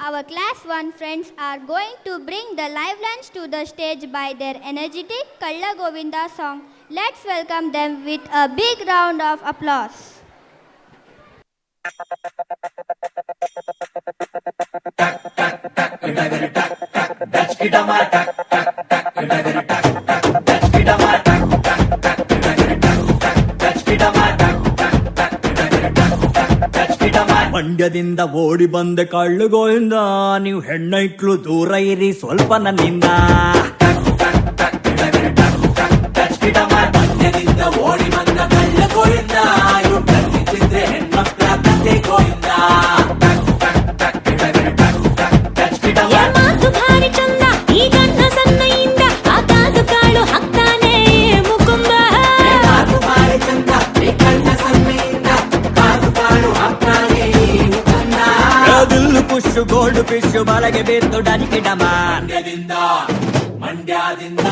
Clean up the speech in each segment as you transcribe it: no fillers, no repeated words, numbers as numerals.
Our class 1 friends are going to bring the live lunch to the stage by their energetic Kalla Govinda song. Let's welcome them with a big round of applause. ಮಂಡ್ಯದಿಂದ ಓಡಿ ಬಂದೆ ಕಳ್ಳು ಗೋವಿಂದ, ನೀವು ಹೆಣ್ಣೈಕ್ಳು ದೂರ ಇರಿ ಸ್ವಲ್ಪ ನನ್ನಿಂದ. ಮಂಡ್ಯದಿಂದ ಓಡಿ ಬಂದ ಕಳ್ಳು ಗೋವಿಂದ, ಇವು ಕಣ್ಣಿದ್ರೆ ಹೆಣ್ಮಕ್ಳ ಕತೆ ಗೋವಿಂದ. ಮಾತು ಭಾರಿ ಚಂದ ಈ ಗಂಡ ಸನ್ನೆಯಿಂದ, ಆಗಾದು ಕಾಳು ಹಾಕ್ತಾನೆ ಮುಕುಂದ. ಮಾತು ಭಾರಿ ಚಂದ ಈ ಗಂಡ ಸನ್ನೆಯಿಂದ, ಆಗಾದು ಕಾಳು ಹಾಕ್ತಾನೆ ಮುಕುಂದ. ದಿಲ್ಲು ಪುಷ್ ಗೋಲ್ಡ್ ಫಿಶ್ ಬಲಗೆ ಬೇತು ಡನಿಕೆ ಡಮ. ಮಂಡ್ಯದಿಂದ ಮಂಡ್ಯದಿಂದ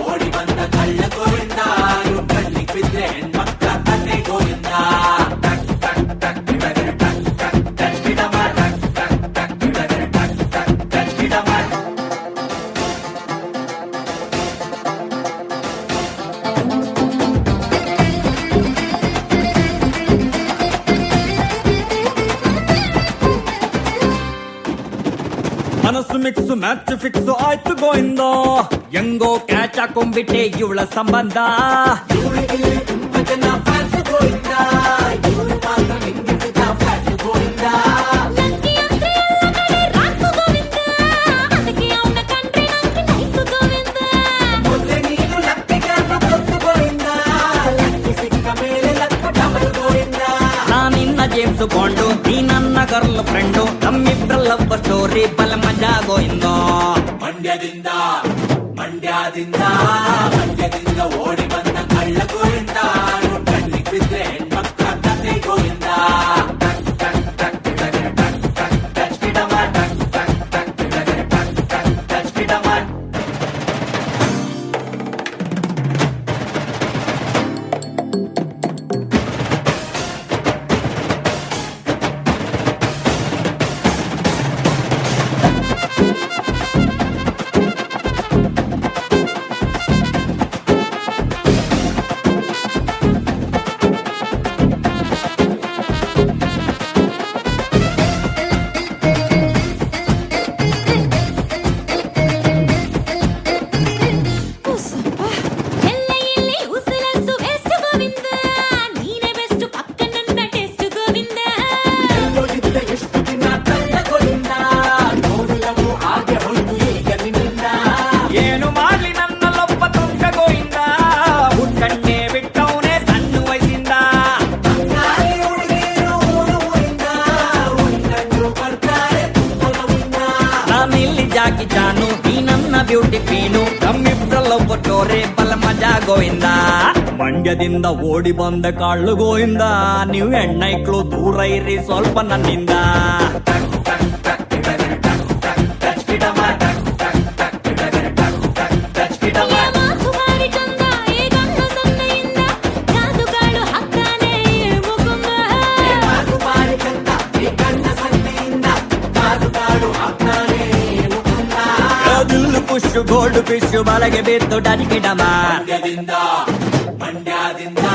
ಓಡಿ ಬಂದ ಕಳ್ಳ ಗೋವಿಂದ, ಇವು ಕಣ್ಣಿಗೆ ಬಿದ್ರೆ ಹೆಣ್ಮಕ್ಳ ಕತೆ ಗೋವಿಂದ. ಮನಸ್ಸು ಮಿಕ್ಸು ಮ್ಯಾಚ್ ಫಿಕ್ಸ್ ಆಯ್ತು ಗೋವಿಂದ, ಹೆಂಗೋ ಕ್ಯಾಚ್ ಹಾಕೊಂಡ್ಬಿಟ್ಟೆ ಇವಳ ಸಂಬಂಧ. ನಂಗೆ ಅಂದ್ರೆ ಎಲ್ಲ ಕಡೆ ರಾಕು ಗೋವಿಂದ, ಅದಕ್ಕೆ ಅವನ ಕಂಡ್ರೆ ನಂಗೆ ನೈಕು ಗೋವಿಂದ. ನಾನಿನ್ನ ಜೇಮ್ಸ್ ಬಾಂಡು, ನೀ ನನ್ನ ಗರ್ಲ್ ಫ್ರೆಂಡು, ನಮ್ಮಿಬ್ರ ಲವ್ ಸ್ಟೋರಿ ಬಲ ಮಜಾ ಗೋವಿಂದ. ಮಂಡ್ಯದಿಂದ ಓಡಿ ಬಂದ ಕಳ್ಳ ಗೋವಿಂದ, ಕಣ್ಣಿಗೆ ಬಿದ್ರೆ ಹೆಣ್ಮಕ್ಳ ಕತೆ ಗೋವಿಂದ. ಎಲ್ಲ ಇಲ್ಲಿ ಉಸಿರಸ್ಸು ವೇಸ್ಟ್ ಗೋವಿಂದ, ನೀನೇ ಬೆಸ್ಟ್ ಪಕ್ಕ ನನ್ನ ಟೇಸ್ಟ್ ಗೋವಿಂದ. ಏನು ಮಾಡ್ಲಿ ನನ್ನ ಲೊಪ್ಪ ತುಂಗ ಗೋವಿಂದ, ಹುಟ್ಟಣ್ಣೆ ಬಿಟ್ಟವನೇ ಸಣ್ಣ ವಯಸ್ಸಿಂದ. ನಾನಿಲ್ಲಿ ಜಾಕಿ ಜಾನು, ಈ ನನ್ನ ಬ್ಯೂಟಿ ಕ್ವೀನು, ನಮ್ಮಿಬ್ರ ಲವ್ ಸ್ಟೋರಿ ಬಲ ಮಜಾ ಗೋವಿಂದ. ಮಂಡ್ಯದಿಂದ ಓಡಿ ಬಂದ ಕಾಳು ಗೋವಿಂದ, ನೀವು ಹೆಣ್ಣೈಕ್ಳು ದೂರ ಇರಿ ಸ್ವಲ್ಪ ನನ್ನಿಂದ. ಮಾತು ಭಾರಿ ಚಂದ ಈ ಗಂಡ ಸನ್ನೆಯಿಂದ, ಕಾದು ಕಾಳು ಹಾಕ್ತಾನೆ ಮುಕುಂದ. ದಿಲ್ಲು ಪುಷ್ ಗೋಲ್ಡ್ ಫಿಶ್ ಬಲಗೆ ಬೇತು ಡನಿಕೆ ಡಮ. ಮಂಡ್ಯದಿಂದ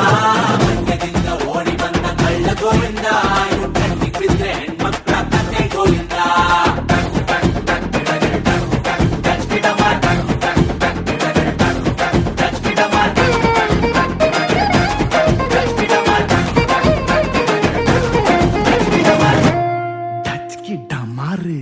ಓಡಿ ಬಂದ ಕಳ್ಳ ಗೋವಿಂದ, ಇವು ಕಣ್ಣಿಗೆ ಬಿದ್ರೆ ಹೆಣ್ಮಕ್ಳ ಕತೆ ಗೋವಿಂದ. ಡಮಾರು